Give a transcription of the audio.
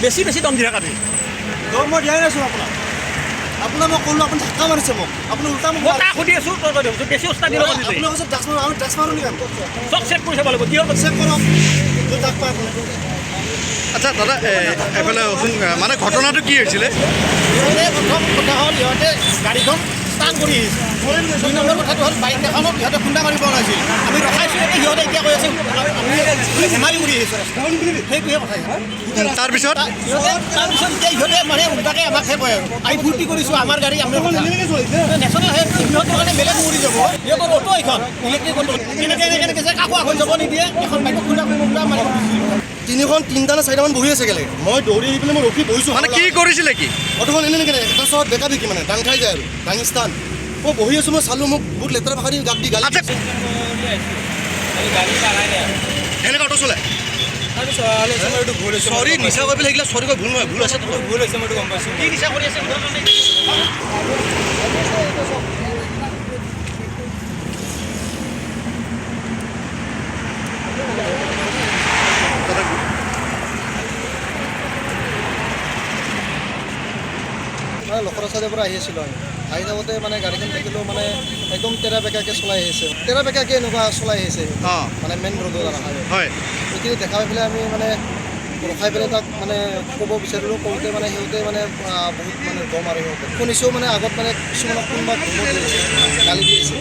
বেছি বেছি দম দি থকা তুমি দম মই দিয়াই নাইছোঁ আপোনাক আপোনাক মই ক'লোঁ আপুনি ধাক্কা মাৰিছে মোক আপুনি উল্টা মোক মই তাক সুধি আছোঁ তই বেছি উস্তাদ দিব আপুনি কৈছে ড্ৰাগছ মাৰোঁ আমি ড্ৰাগছ মাৰোঁ নেকি চব চেক কৰি চাব লাগিব কি হ'ল চেক কৰক যদি তাক পায় আপুনি আচ্ছা দাদা এইফালে মানে ঘটনাটো কি হৈছিলে প্ৰথম কথা হ'ল ইহঁতে গাড়ীখন ষ্টাৰ্ট কৰি আহিছে 2 নম্বৰ কথাটো হ'ল বাইক এখনত ইহঁতে খুন্দা মাৰিব ওলাইছিল আমি ৰখাইছোঁ সিহঁতে এতিয়া কৈ আছে ধেমালি কৰি আহিছে সেইটোৱে কথা তাৰপিছত তাৰপিছত এতিয়া ইহঁতে মানে উল্টাকৈ আমাকহে কয় আৰু আমি ফূৰ্তি কৰিছোঁ আমাৰ গাড়ী আমি নেশ্যনেল সিহঁতৰ কাৰণে বেলেগ মৰি যাব সিহঁতৰ অটো এইখন ইলেক্ট্ৰিক অটো এনেকৈ যে কাকো আগত যাব নিদিয়ে এখন বাইক খুন্দা মাৰিব তিনিটা নে চাৰিটামান বহি আছে কেলেগে মই দৌৰি আহি পেলাই মই ৰখি বহিছোঁ মানে কি কৰিছিলে কি অটোখন এনেকৈ এটা চহৰত বেকা বিকি মানে দাং খাই যায় আৰু দাঙিস্তান মই বহি আছোঁ মই চালোঁ মোক বহুত লেতেৰা ভাষা দি গাত দি গালি এনেকৈ অটো চলে চৰি নিচা কৰি পেলাই সেইগিলা চৰি কৈ ভুল নহয় ভুল আছে ভুল হৈছে মইতো গম পাইছোঁ কি নিচা কৰি আছে মানে লখৰা চাইডৰ পৰা আহি আছিলোঁ আমি আহি থাকোঁতে মানে গাড়ীখন দেখিলোঁ মানে একদম তেৰা বেকাকৈ চলাই আহিছে তেৰা বেকাকৈ এনেকুৱা চলাই আহিছে অঁ মানে মেইন ৰোডত হয় সেইখিনি দেখা পাই পেলাই আমি মানে ৰখাই পেলাই তাক মানে ক'ব বিচাৰিলোঁ কওঁতে মানে সিহঁতে মানে বহুত মানে দম আৰু সিহঁতে শুনিছোঁ মানে আগত মানে কিছুমানক কোনোবা গালি দি আছে